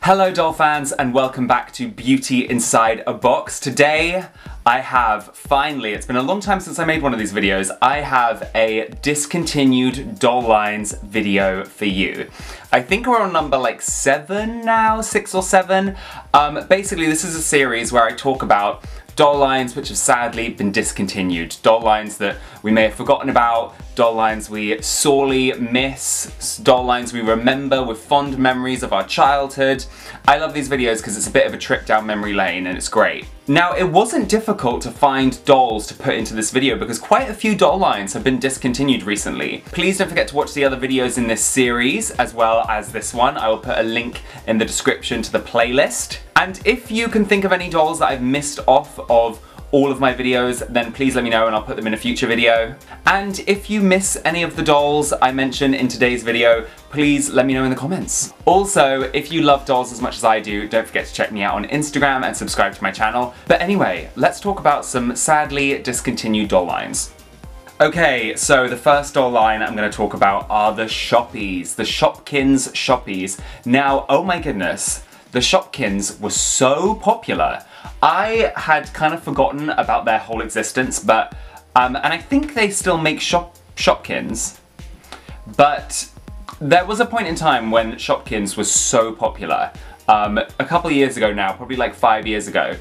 Hello doll fans and welcome back to Beauty Inside a Box. Today I have finally, it's been a long time since I made one of these videos, I have a discontinued doll lines video for you. I think we're on number like 7 now, 6 or 7. Basically this is a series where I talk about doll lines which have sadly been discontinued. Doll lines that we may have forgotten about, doll lines we sorely miss, doll lines we remember with fond memories of our childhood. I love these videos because it's a bit of a trip down memory lane and it's great. Now it wasn't difficult to find dolls to put into this video because quite a few doll lines have been discontinued recently. Please don't forget to watch the other videos in this series as well as this one. I will put a link in the description to the playlist. And if you can think of any dolls that I've missed off of all of my videos, then please let me know and I'll put them in a future video. And if you miss any of the dolls I mentioned in today's video, please let me know in the comments. Also, if you love dolls as much as I do, don't forget to check me out on Instagram and subscribe to my channel. But anyway, let's talk about some sadly discontinued doll lines. Okay, so the first doll line I'm going to talk about are the Shoppies, the Shopkins Shoppies. Now, oh my goodness, the Shopkins were so popular. I had kind of forgotten about their whole existence, but, and I think they still make Shopkins, but there was a point in time when Shopkins was so popular, a couple of years ago now, probably like 5 years ago,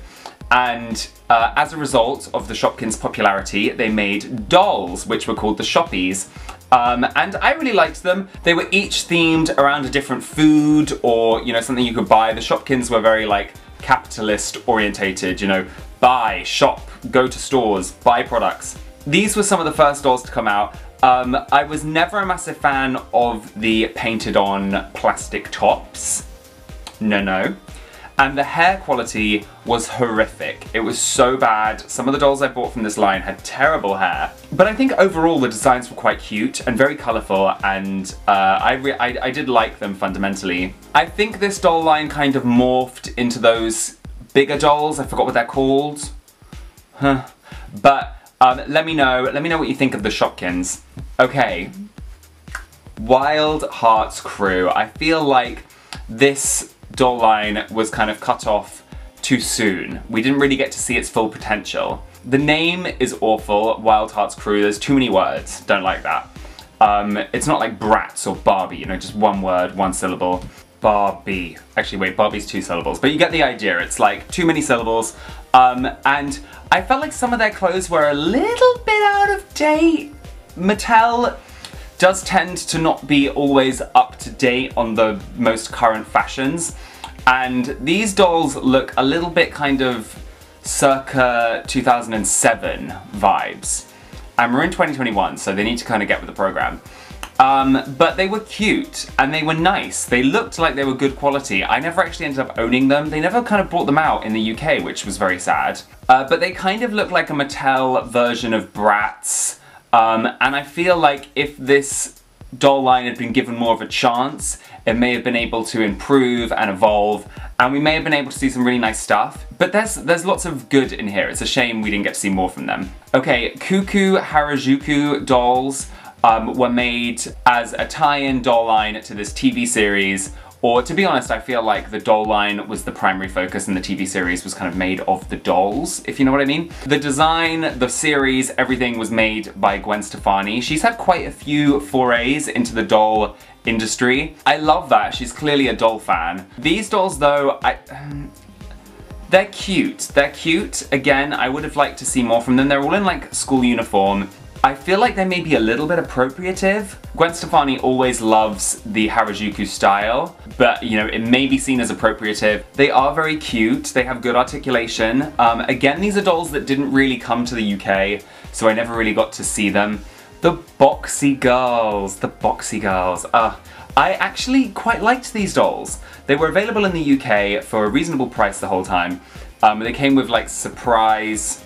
and as a result of the Shopkins' popularity, they made dolls, which were called the Shoppies. And I really liked them. They were each themed around a different food or, you know, something you could buy. The Shopkins were very like capitalist orientated, you know, buy, shop, go to stores, buy products. These were some of the first dolls to come out. I was never a massive fan of the painted on plastic tops. No. And the hair quality was horrific. It was so bad. Some of the dolls I bought from this line had terrible hair. But I think overall the designs were quite cute and very colourful, and I did like them fundamentally. I think this doll line kind of morphed into those bigger dolls. I forgot what they're called. But let me know what you think of the Shopkins. Okay, Wild Hearts Crew. I feel like this doll line was kind of cut off too soon. We didn't really get to see its full potential. The name is awful, Wild Hearts Crew. There's too many words. Don't like that. It's not like Bratz or Barbie, you know, just one word, one syllable. Barbie. Actually, wait, Barbie's 2 syllables, but you get the idea. It's like too many syllables. And I felt like some of their clothes were a little bit out of date. Mattel does tend to not be always up to date on the most current fashions, and these dolls look a little bit kind of circa 2007 vibes. And we're in 2021, so they need to kind of get with the program. But they were cute and they were nice. They looked like they were good quality. I never actually ended up owning them. They never kind of brought them out in the UK, which was very sad. But they kind of look like a Mattel version of Bratz. And I feel like if this doll line had been given more of a chance, it may have been able to improve and evolve, and we may have been able to see some really nice stuff. But there's lots of good in here. It's a shame we didn't get to see more from them. Okay, Cuckoo harajuku dolls were made as a tie-in doll line to this TV series. Or to be honest, I feel like the doll line was the primary focus and the TV series was kind of made of the dolls, if you know what I mean. The design, the series, everything was made by Gwen Stefani. She's had quite a few forays into the doll industry. I love that. She's clearly a doll fan. These dolls though, they're cute. They're cute. Again, I would have liked to see more from them. They're all in like school uniform. I feel like they may be a little bit appropriative. Gwen Stefani always loves the harajuku style, but you know, it may be seen as appropriative. They are very cute, they have good articulation. Again, these are dolls that didn't really come to the UK, so I never really got to see them. The boxy girls, I actually quite liked these dolls. They were available in the UK for a reasonable price the whole time. They came with like surprise.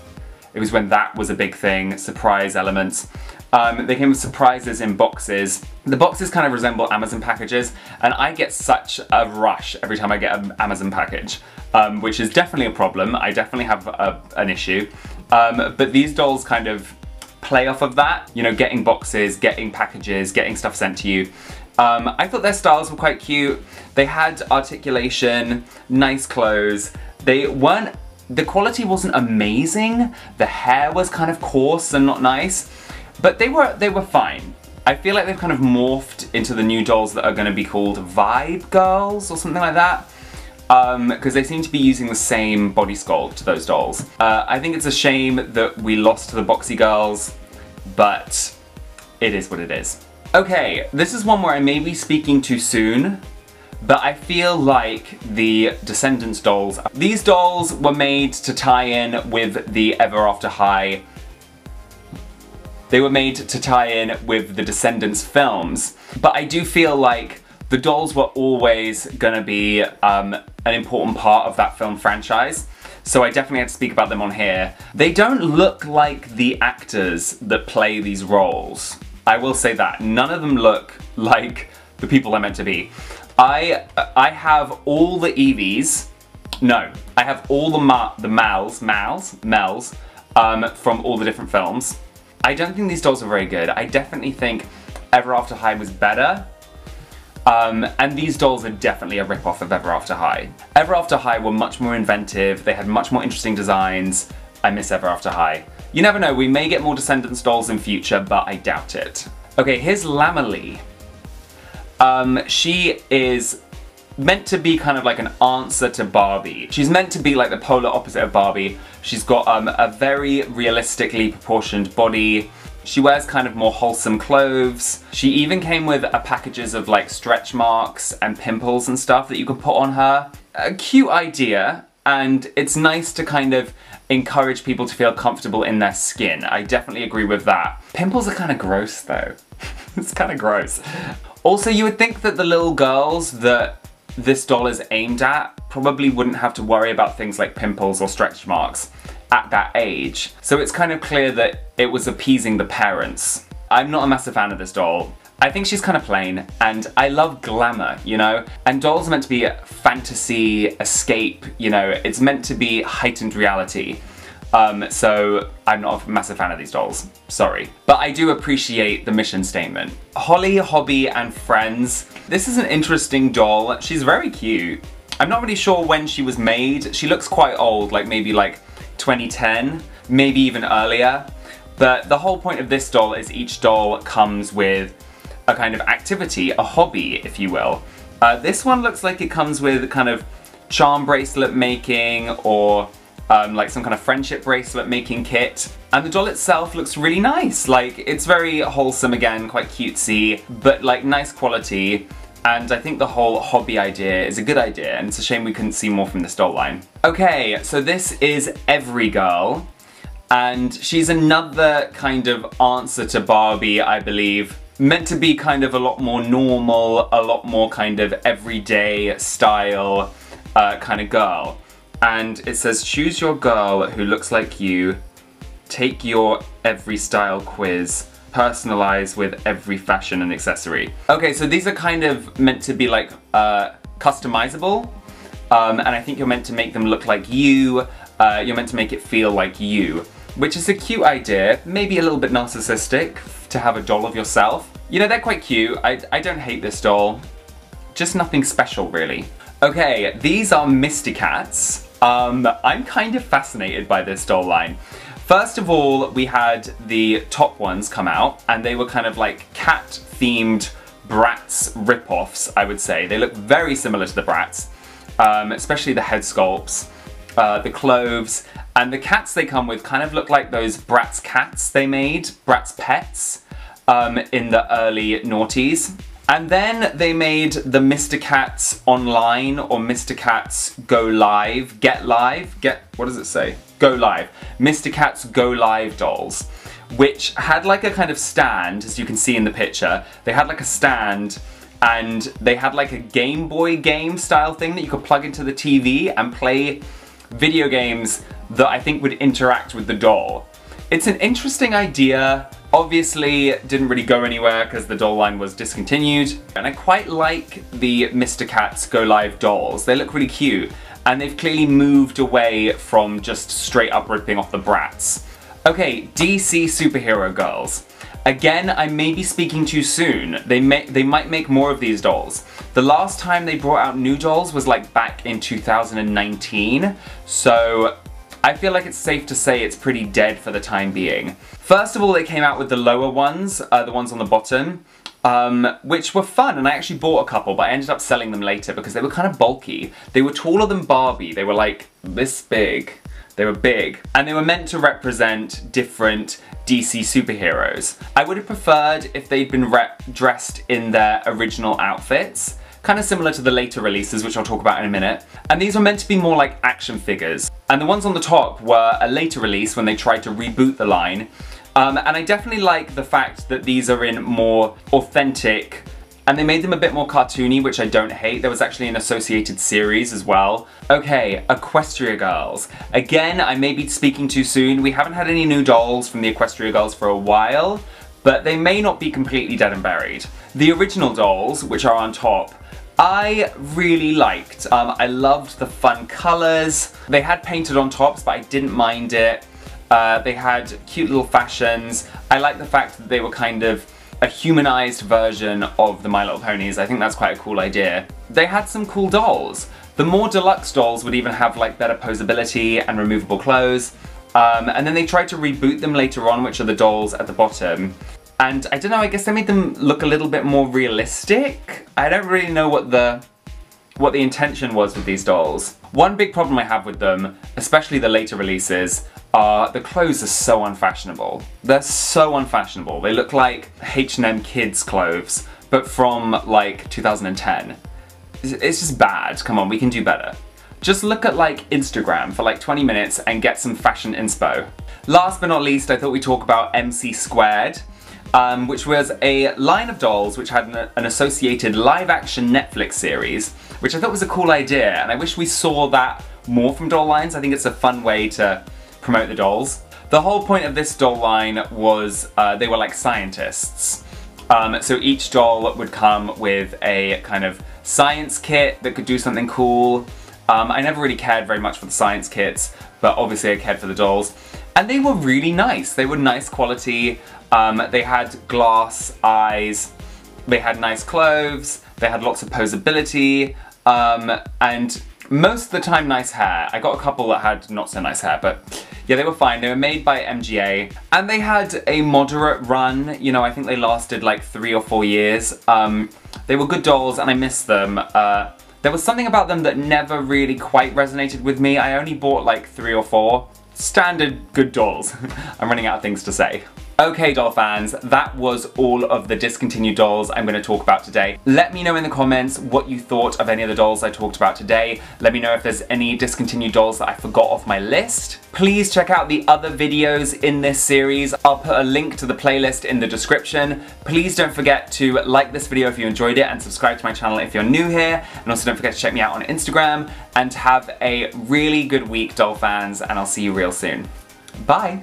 It was when that was a big thing, surprise elements. They came with surprises in boxes. The boxes kind of resemble Amazon packages, and I get such a rush every time I get an Amazon package, which is definitely a problem. I definitely have an issue. But these dolls kind of play off of that, you know, getting boxes, getting packages, getting stuff sent to you. I thought their styles were quite cute. They had articulation, nice clothes. The quality wasn't amazing. The hair was kind of coarse and not nice, but they were fine. I feel like they've kind of morphed into the new dolls that are going to be called Vibe Girls or something like that. Because they seem to be using the same body sculpt, those dolls. I think it's a shame that we lost the Boxy girls, but it is what it is. Okay, this is one where I may be speaking too soon, but I feel like the Descendants dolls. These dolls were made to tie in with the Ever After High. They were made to tie in with the Descendants films, but I do feel like the dolls were always gonna be an important part of that film franchise, so I definitely had to speak about them on here. They don't look like the actors that play these roles. I will say that. None of them look like the people they're meant to be. I have all the Eevees. No, I have all the Mels from all the different films. I don't think these dolls are very good. I definitely think Ever After High was better. And these dolls are definitely a rip-off of Ever After High. Ever After High were much more inventive, they had much more interesting designs. I miss Ever After High. You never know, we may get more Descendants dolls in future, but I doubt it. Okay, here's Lamalee. She is meant to be kind of like an answer to Barbie. She's meant to be like the polar opposite of Barbie. She's got a very realistically proportioned body. She wears kind of more wholesome clothes. She even came with packages of like stretch marks and pimples and stuff that you could put on her. A cute idea, and it's nice to kind of encourage people to feel comfortable in their skin. I definitely agree with that. Pimples are kind of gross though. It's kind of gross. Also, you would think that the little girls that this doll is aimed at probably wouldn't have to worry about things like pimples or stretch marks at that age. So it's kind of clear that it was appeasing the parents. I'm not a massive fan of this doll. I think she's kind of plain, and I love glamour, you know? And dolls are meant to be fantasy, escape, you know? It's meant to be heightened reality. So I'm not a massive fan of these dolls, sorry. But I do appreciate the mission statement. Holly, Hobby, and Friends. This is an interesting doll. She's very cute. I'm not really sure when she was made. She looks quite old, like maybe like 2010, maybe even earlier. But the whole point of this doll is each doll comes with a kind of activity, a hobby, if you will. This one looks like it comes with kind of charm bracelet making or like some kind of friendship bracelet making kit. And the doll itself looks really nice. Like, it's very wholesome again, quite cutesy, but like nice quality. And I think the whole hobby idea is a good idea, and it's a shame we couldn't see more from this doll line. Okay, so this is Every Girl, and she's another kind of answer to Barbie, I believe. Meant to be kind of a lot more normal, a lot more kind of everyday style kind of girl. And it says, choose your girl who looks like you, take your every style quiz, personalize with every fashion and accessory. Okay, so these are kind of meant to be like customizable, and I think you're meant to make them look like you, you're meant to make it feel like you, which is a cute idea, maybe a little bit narcissistic to have a doll of yourself. You know, they're quite cute. I don't hate this doll, just nothing special really. Okay, these are Misty Cats. I'm kind of fascinated by this doll line. First of all, we had the top ones come out, and they were kind of like cat-themed Bratz rip-offs, I would say. They look very similar to the Bratz, especially the head sculpts, the clothes, and the cats they come with kind of look like those Bratz cats they made, Bratz pets, in the early noughties. And then they made the Mr. Cats Online, or Mr. Cats Go Live, what does it say? Go Live. Mr. Cats Go Live dolls, which had like a kind of stand, as you can see in the picture. They had like a stand, and they had like a Game Boy game style thing that you could plug into the TV and play video games that I think would interact with the doll. It's an interesting idea. Obviously, it didn't really go anywhere because the doll line was discontinued. And I quite like the Mr. Cats Go Live dolls. They look really cute. And they've clearly moved away from just straight up ripping off the Bratz. Okay, DC superhero girls. Again, I may be speaking too soon. They might make more of these dolls. The last time they brought out new dolls was like back in 2019, so I feel like it's safe to say it's pretty dead for the time being. First of all, they came out with the lower ones, the ones on the bottom, which were fun, and I actually bought a couple, but I ended up selling them later because they were kind of bulky. They were taller than Barbie. They were like this big. They were big, and they were meant to represent different DC superheroes. I would have preferred if they'd been dressed in their original outfits, kind of similar to the later releases, which I'll talk about in a minute. And these were meant to be more like action figures. And the ones on the top were a later release when they tried to reboot the line. And I definitely like the fact that these are in more authentic, and they made them a bit more cartoony, which I don't hate. There was actually an associated series as well. Okay, Equestria Girls. Again, I may be speaking too soon. We haven't had any new dolls from the Equestria Girls for a while, but they may not be completely dead and buried. The original dolls, which are on top, I really liked. I loved the fun colors. They had painted on tops, but I didn't mind it. They had cute little fashions. I like the fact that they were kind of a humanized version of the My Little Ponies. I think that's quite a cool idea. They had some cool dolls. The more deluxe dolls would even have like better posability and removable clothes. And then they tried to reboot them later on, which are the dolls at the bottom. And I don't know, I guess they made them look a little bit more realistic. I don't really know what the intention was with these dolls. One big problem I have with them, especially the later releases, the clothes are so unfashionable. They're so unfashionable. They look like H&M kids clothes, but from like 2010. It's just bad. Come on, we can do better. Just look at like Instagram for like 20 minutes and get some fashion inspo. Last but not least, I thought we'd talk about MC Squared, which was a line of dolls which had an associated live-action Netflix series, which I thought was a cool idea, and I wish we saw that more from doll lines. I think it's a fun way to promote the dolls. The whole point of this doll line was they were like scientists. So each doll would come with a kind of science kit that could do something cool. I never really cared very much for the science kits, but obviously I cared for the dolls. And they were really nice. They were nice quality. They had glass eyes. They had nice clothes. They had lots of posability. And most of the time nice hair. I got a couple that had not so nice hair, but yeah, they were fine. They were made by MGA, and they had a moderate run. You know, I think they lasted like 3 or 4 years. They were good dolls, and I miss them. There was something about them that never really quite resonated with me. I only bought like 3 or 4. Standard good dolls. I'm running out of things to say. Okay, doll fans, that was all of the discontinued dolls I'm going to talk about today. Let me know in the comments what you thought of any of the dolls I talked about today. Let me know if there's any discontinued dolls that I forgot off my list. Please check out the other videos in this series. I'll put a link to the playlist in the description. Please don't forget to like this video if you enjoyed it, and subscribe to my channel if you're new here. And also don't forget to check me out on Instagram, and have a really good week, doll fans, and I'll see you real soon. Bye!